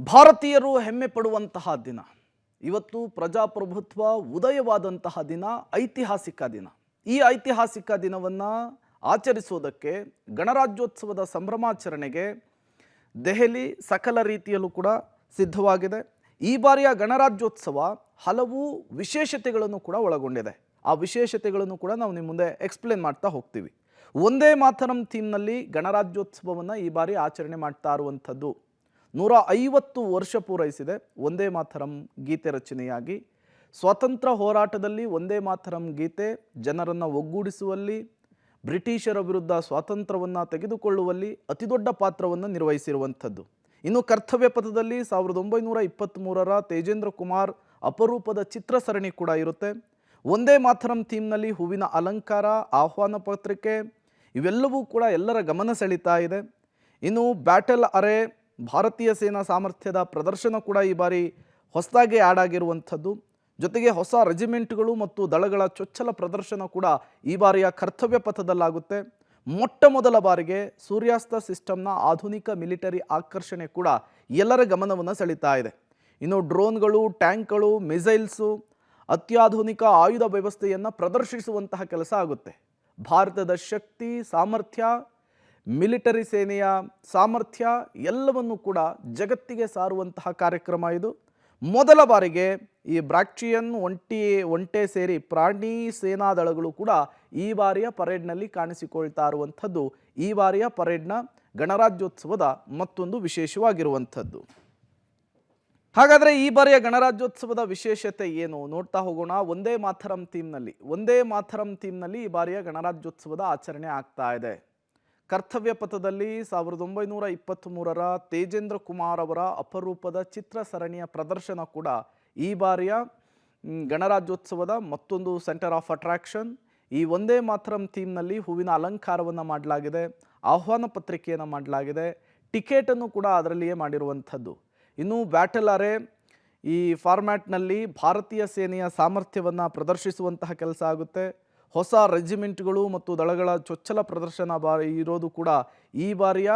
ಭಾರತೀಯರು ಹೆಮ್ಮೆ ಪಡುವಂತಹ ದಿನ ಇವತ್ತು ಪ್ರಜಾಪ್ರಭುತ್ವ ಉದಯವಾದಂತಹ ದಿನ, ಐತಿಹಾಸಿಕ ದಿನ. ಈ ಐತಿಹಾಸಿಕ ದಿನವನ್ನು ಆಚರಿಸುವುದಕ್ಕೆ ಗಣರಾಜ್ಯೋತ್ಸವದ ಸಂಭ್ರಮಾಚರಣೆಗೆ ದೆಹಲಿ ಸಕಲ ರೀತಿಯಲ್ಲೂ ಕೂಡ ಸಿದ್ಧವಾಗಿದೆ. ಈ ಬಾರಿಯ ಗಣರಾಜ್ಯೋತ್ಸವ ಹಲವು ವಿಶೇಷತೆಗಳನ್ನು ಕೂಡ ಒಳಗೊಂಡಿದೆ. ಆ ವಿಶೇಷತೆಗಳನ್ನು ಕೂಡ ನಾವು ನಿಮ್ಮ ಮುಂದೆ ಎಕ್ಸ್ಪ್ಲೇನ್ ಮಾಡ್ತಾ ಹೋಗ್ತೀವಿ. ಒಂದೇ ಮಾತರಂ ಥೀಮ್ನಲ್ಲಿ ಗಣರಾಜ್ಯೋತ್ಸವವನ್ನು ಈ ಬಾರಿ ಆಚರಣೆ ಮಾಡ್ತಾ ಇರುವಂಥದ್ದು. 150 ವರ್ಷ ಪೂರೈಸಿದೆ ಒಂದೇ ಮಾತರಂ ಗೀತೆ ರಚನೆಯಾಗಿ. ಸ್ವಾತಂತ್ರ್ಯ ಹೋರಾಟದಲ್ಲಿ ಒಂದೇ ಮಾತರಂ ಗೀತೆ ಜನರನ್ನು ಒಗ್ಗೂಡಿಸುವಲ್ಲಿ, ಬ್ರಿಟಿಷರ ವಿರುದ್ಧ ಸ್ವಾತಂತ್ರ್ಯವನ್ನು ತೆಗೆದುಕೊಳ್ಳುವಲ್ಲಿ ಅತಿದೊಡ್ಡ ಪಾತ್ರವನ್ನು ನಿರ್ವಹಿಸಿರುವಂಥದ್ದು. ಇನ್ನು ಕರ್ತವ್ಯ ಪಥದಲ್ಲಿ 1923ರ ತೇಜೇಂದ್ರ ಕುಮಾರ್ ಅಪರೂಪದ ಚಿತ್ರಸರಣಿ ಕೂಡ ಇರುತ್ತೆ. ಒಂದೇ ಮಾತರಂ ಥೀಮ್ನಲ್ಲಿ ಹೂವಿನ ಅಲಂಕಾರ, ಆಹ್ವಾನ ಪತ್ರಿಕೆ ಇವೆಲ್ಲವೂ ಕೂಡ ಎಲ್ಲರ ಗಮನ ಸೆಳೀತಾ ಇದೆ. ಇನ್ನು ಬ್ಯಾಟಲ್ ಅರೆ ಭಾರತೀಯ ಸೇನಾ ಸಾಮರ್ಥ್ಯದ ಪ್ರದರ್ಶನ ಕೂಡ ಈ ಬಾರಿ ಹೊಸದಾಗಿ ಆ್ಯಡ್ ಆಗಿರುವಂಥದ್ದು. ಜೊತೆಗೆ ಹೊಸ ರೆಜಿಮೆಂಟ್ಗಳು ಮತ್ತು ದಳಗಳ ಚೊಚ್ಚಲ ಪ್ರದರ್ಶನ ಕೂಡ ಈ ಬಾರಿಯ ಕರ್ತವ್ಯ ಪಥದಲ್ಲಾಗುತ್ತೆ. ಮೊಟ್ಟ ಮೊದಲ ಬಾರಿಗೆ ಸೂರ್ಯಾಸ್ತ ಸಿಸ್ಟಮ್ನ ಆಧುನಿಕ ಮಿಲಿಟರಿ ಆಕರ್ಷಣೆ ಕೂಡ ಎಲ್ಲರ ಗಮನವನ್ನು ಸೆಳೀತಾ ಇದೆ. ಇನ್ನು ಡ್ರೋನ್ಗಳು, ಟ್ಯಾಂಕ್ಗಳು, ಮಿಸೈಲ್ಸು, ಅತ್ಯಾಧುನಿಕ ಆಯುಧ ವ್ಯವಸ್ಥೆಯನ್ನು ಪ್ರದರ್ಶಿಸುವಂತಹ ಕೆಲಸ ಆಗುತ್ತೆ. ಭಾರತದ ಶಕ್ತಿ, ಸಾಮರ್ಥ್ಯ, ಮಿಲಿಟರಿ ಸೇನೆಯ ಸಾಮರ್ಥ್ಯ ಎಲ್ಲವನ್ನು ಕೂಡ ಜಗತ್ತಿಗೆ ಸಾರುವಂತಹ ಕಾರ್ಯಕ್ರಮ ಇದು. ಮೊದಲ ಬಾರಿಗೆ ಈ ಬ್ರಾಕ್ಟಿಯನ್ ಒಂಟೆ ಸೇರಿ ಪ್ರಾಣಿ ಸೇನಾ ದಳಗಳು ಕೂಡ ಈ ಬಾರಿಯ ಪರೇಡ್ನಲ್ಲಿ ಕಾಣಿಸಿಕೊಳ್ತಾ ಇರುವಂಥದ್ದು ಈ ಬಾರಿಯ ಪರೇಡ್ನ ಗಣರಾಜ್ಯೋತ್ಸವದ ಮತ್ತೊಂದು ವಿಶೇಷವಾಗಿರುವಂಥದ್ದು. ಹಾಗಾದರೆ ಈ ಬಾರಿಯ ಗಣರಾಜ್ಯೋತ್ಸವದ ವಿಶೇಷತೆ ಏನು ನೋಡ್ತಾ ಹೋಗೋಣ. ಒಂದೇ ಮಾತರಂ ಥೀಮ್ನಲ್ಲಿ ಈ ಬಾರಿಯ ಗಣರಾಜ್ಯೋತ್ಸವದ ಆಚರಣೆ ಆಗ್ತಾ ಇದೆ. ಕರ್ತವ್ಯ ಪಥದಲ್ಲಿ 1923ರ ತೇಜೇಂದ್ರ ಕುಮಾರ್ ಅವರ ಅಪರೂಪದ ಚಿತ್ರ ಸರಣಿಯ ಪ್ರದರ್ಶನ ಕೂಡ ಈ ಬಾರಿಯ ಗಣರಾಜ್ಯೋತ್ಸವದ ಮತ್ತೊಂದು ಸೆಂಟರ್ ಆಫ್ ಅಟ್ರಾಕ್ಷನ್. ಈ ಒಂದೇ ಮಾತರಂ ಥೀಮ್ನಲ್ಲಿ ಹೂವಿನ ಅಲಂಕಾರವನ್ನು ಮಾಡಲಾಗಿದೆ, ಆಹ್ವಾನ ಪತ್ರಿಕೆಯನ್ನು ಮಾಡಲಾಗಿದೆ, ಟಿಕೆಟನ್ನು ಕೂಡ ಅದರಲ್ಲಿಯೇ ಮಾಡಿರುವಂಥದ್ದು. ಇನ್ನು ಬ್ಯಾಟಲ್ ಅರೆ ಈ ಫಾರ್ಮ್ಯಾಟ್ನಲ್ಲಿ ಭಾರತೀಯ ಸೇನೆಯ ಸಾಮರ್ಥ್ಯವನ್ನು ಪ್ರದರ್ಶಿಸುವಂತಹ ಕೆಲಸ ಆಗುತ್ತೆ. ಹೊಸ ರೆಜಿಮೆಂಟ್ಗಳು ಮತ್ತು ದಳಗಳ ಚೊಚ್ಚಲ ಪ್ರದರ್ಶನ ಇರೋದು ಕೂಡ ಈ ಬಾರಿಯ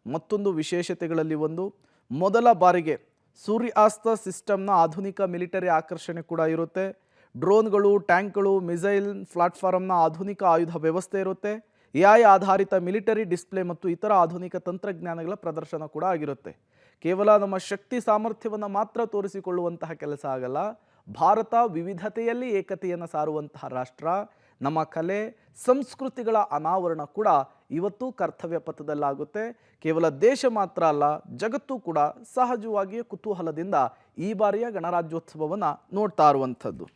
ಮತ್ತೊಂದು ವಿಶೇಷತೆಗಳಲ್ಲಿ ಒಂದು. ಮೊದಲ ಬಾರಿಗೆ ಸೂರ್ಯಾಸ್ತ ಸಿಸ್ಟಮ್ನ ಆಧುನಿಕ ಮಿಲಿಟರಿ ಆಕರ್ಷಣೆ ಕೂಡ ಇರುತ್ತೆ. ಡ್ರೋನ್ಗಳು, ಟ್ಯಾಂಕ್ಗಳು, ಮಿಸೈಲ್ ಪ್ಲಾಟ್ಫಾರ್ಮ್ನ ಆಧುನಿಕ ಆಯುಧ ವ್ಯವಸ್ಥೆ ಇರುತ್ತೆ. AI ಆಧಾರಿತ ಮಿಲಿಟರಿ ಡಿಸ್ಪ್ಲೇ ಮತ್ತು ಇತರ ಆಧುನಿಕ ತಂತ್ರಜ್ಞಾನಗಳ ಪ್ರದರ್ಶನ ಕೂಡ ಆಗಿರುತ್ತೆ. ಕೇವಲ ನಮ್ಮ ಶಕ್ತಿ ಸಾಮರ್ಥ್ಯವನ್ನು ಮಾತ್ರ ತೋರಿಸಿಕೊಳ್ಳುವಂತಹ ಕೆಲಸ ಆಗಲ್ಲ. ಭಾರತ ವಿವಿಧತೆಯಲ್ಲಿ ಏಕತೆಯನ್ನು ಸಾರುವಂತಹ ರಾಷ್ಟ್ರ. ನಮ್ಮ ಕಲೆ ಸಂಸ್ಕೃತಿಗಳ ಅನಾವರಣ ಕೂಡ ಇವತ್ತು ಕರ್ತವ್ಯ ಪಥದಲ್ಲಾಗುತ್ತೆ. ಕೇವಲ ದೇಶ ಮಾತ್ರ ಅಲ್ಲ, ಜಗತ್ತು ಕೂಡ ಸಹಜವಾಗಿಯೇ ಕುತೂಹಲದಿಂದ ಈ ಬಾರಿಯ ಗಣರಾಜ್ಯೋತ್ಸವವನ್ನು ನೋಡ್ತಾ ಇರುವಂಥದ್ದು.